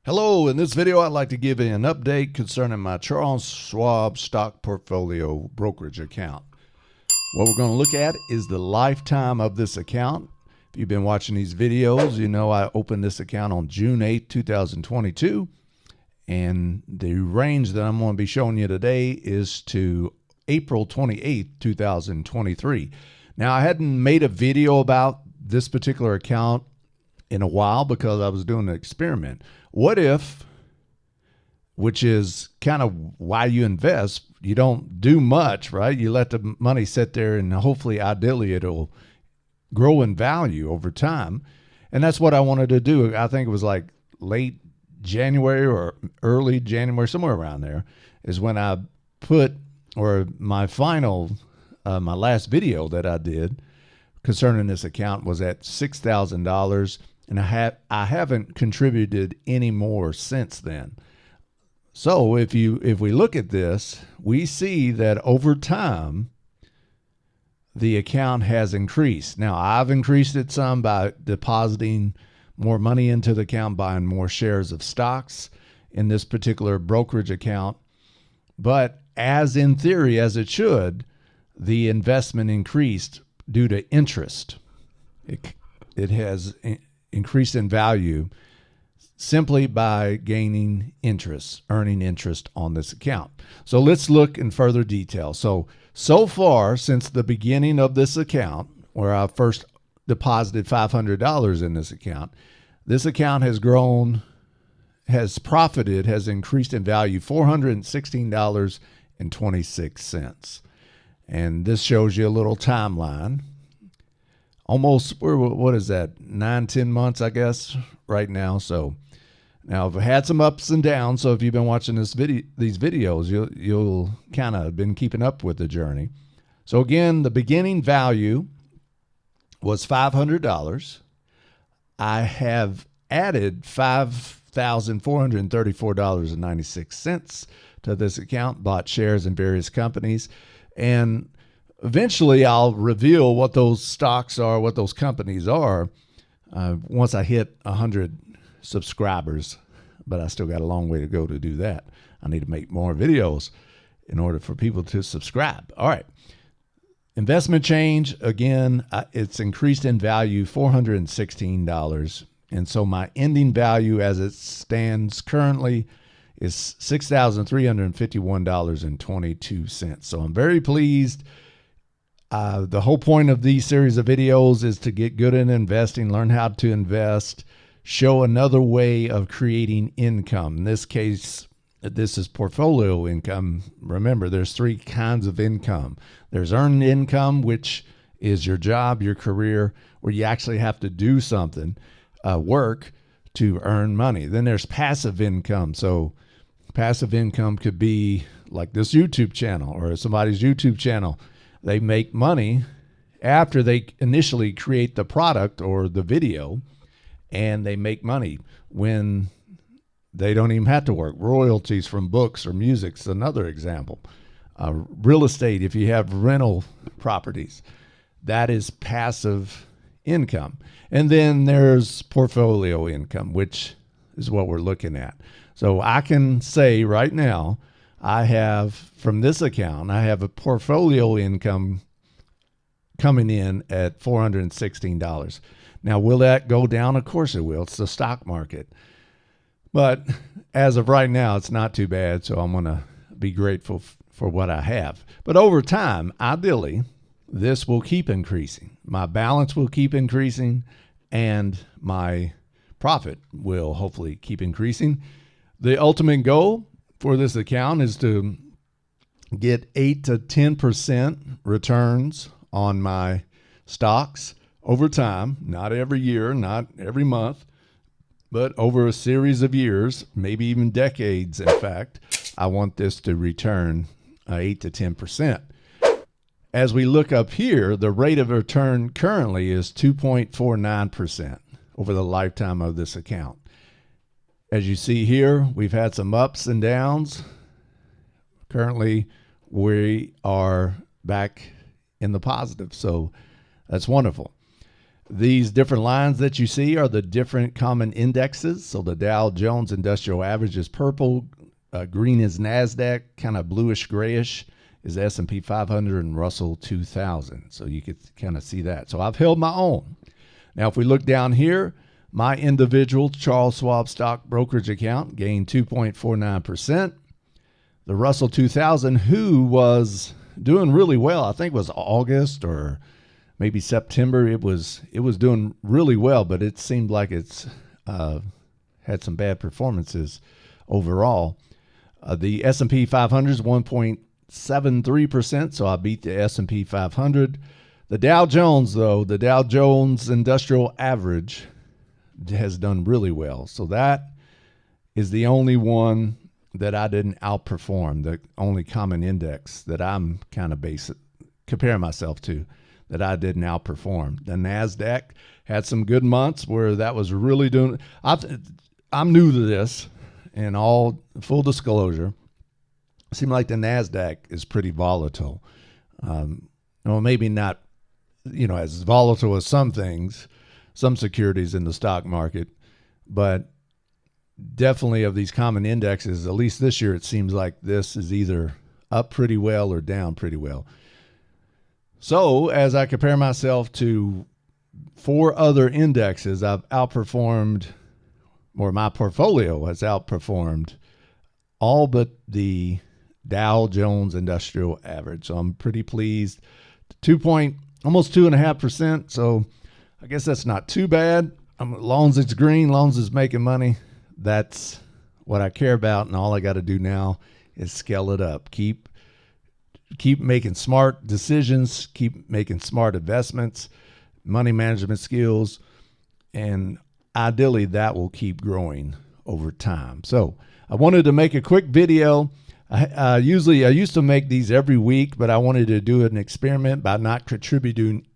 Hello, in this video I'd like to give you an update concerning my Charles Schwab stock portfolio brokerage account. What we're going to look at is the lifetime of this account. If you've been watching these videos, you know I opened this account on June 8, 2022, and the range that I'm going to be showing you today is to April 28, 2023. Now, I hadn't made a video about this particular account in a while because I was doing an experiment. What if, which is kind of why you invest, you don't do much, right? You let the money sit there and hopefully, ideally, it'll grow in value over time. And that's what I wanted to do. I think it was like late January or early January, somewhere around there, is when I put, or my last video that I did concerning this account was at $6,000. And I haven't contributed any more since then. So if we look at this, we see that over time, the account has increased. Now, I've increased it some by depositing more money into the account, buying more shares of stocks in this particular brokerage account. But as in theory, as it should, the investment increased due to interest. It has increased in value simply by gaining interest, earning interest on this account. So let's look in further detail. So far, since the beginning of this account, where I first deposited $500 in this account has grown, has profited, has increased in value $416.26. And this shows you a little timeline. Almost, what is that, 9-10 months, I guess, right now. So now I've had some ups and downs. So if you've been watching these videos, you'll kind of been keeping up with the journey. So again, the beginning value was $500. I have added $5,434.96 to this account, bought shares in various companies, and eventually, I'll reveal what those stocks are, what those companies are, once I hit 100 subscribers. But I still got a long way to go to do that. I need to make more videos in order for people to subscribe. All right. Investment change, again, it's increased in value $416. And so my ending value as it stands currently is $6,351.22. So I'm very pleased. The whole point of these series of videos is to get good at investing, learn how to invest, show another way of creating income. In this case, this is portfolio income. Remember, there's three kinds of income. There's earned income, which is your job, your career, where you actually have to do something, work to earn money. Then there's passive income. So passive income could be like this YouTube channel or somebody's YouTube channel. They make money after they initially create the product or the video, and they make money when they don't even have to work. Royalties from books or music's another example. Real estate, if you have rental properties, that is passive income. And then there's portfolio income, which is what we're looking at. So I can say right now, I have, from this account, I have a portfolio income coming in at $416. Now, will that go down? Of course it will. It's the stock market. But as of right now, it's not too bad, so I'm going to be grateful for what I have. But over time, ideally, this will keep increasing. My balance will keep increasing, and my profit will hopefully keep increasing. The ultimate goal for this account is to get 8 to 10% returns on my stocks over time, not every year, not every month, but over a series of years, maybe even decades. In fact, I want this to return 8 to 10%. As we look up here, the rate of return currently is 2.49% over the lifetime of this account. As you see here, we've had some ups and downs. Currently, we are back in the positive, so that's wonderful. These different lines that you see are the different common indexes. So the Dow Jones Industrial Average is purple, green is NASDAQ, kind of bluish grayish is S&P 500 and Russell 2000. So you could kind of see that. So I've held my own. Now, if we look down here, my individual Charles Schwab stock brokerage account gained 2.49%. The Russell 2000, who was doing really well, I think it was August or maybe September, it was doing really well, but it seemed like it's had some bad performances overall. The S&P 500 is 1.73%, so I beat the S&P 500. The Dow Jones, though, the Dow Jones Industrial Average has done really well. So that is the only one that I didn't outperform, the only common index that I'm kind of comparing myself to that I didn't outperform. The NASDAQ had some good months where that was really doing. I'm new to this, and all full disclosure, it seemed like the NASDAQ is pretty volatile. Well, maybe not, as volatile as some things, some securities in the stock market, but definitely of these common indexes, at least this year, it seems like this is either up pretty well or down pretty well. So as I compare myself to 4 other indexes, I've outperformed, or my portfolio has outperformed all but the Dow Jones Industrial Average. So I'm pretty pleased. Almost 2.5%. So I guess that's not too bad. As long as it's green, as long as it's making money, that's what I care about. And all I got to do now is scale it up. Keep making smart decisions, keep making smart investments, money management skills, and ideally that will keep growing over time. So I wanted to make a quick video. I used to make these every week, but I wanted to do an experiment by not contributing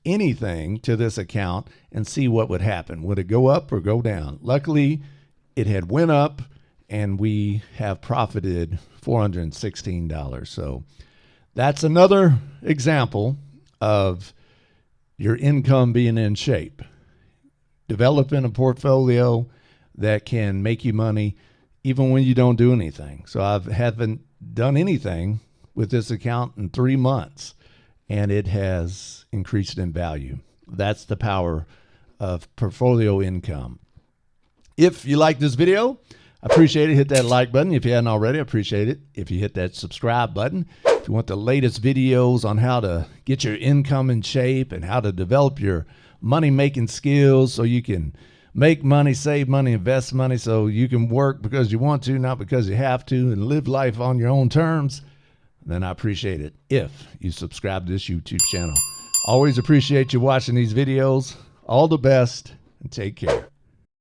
anything to this account and see what would happen. Would it go up or go down? Luckily, it had went up, and we have profited $416. So that's another example of your income being in shape. Developing a portfolio that can make you money even when you don't do anything. So I haven't done anything with this account in 3 months, and it has increased in value. That's the power of portfolio income. If you like this video, I appreciate it. Hit that like button. If you hadn't already, I appreciate it. If you hit that subscribe button, if you want the latest videos on how to get your income in shape and how to develop your money-making skills so you can make money, save money, invest money, so you can work because you want to, not because you have to, and live life on your own terms, then I appreciate it if you subscribe to this YouTube channel. Always appreciate you watching these videos. All the best, and take care.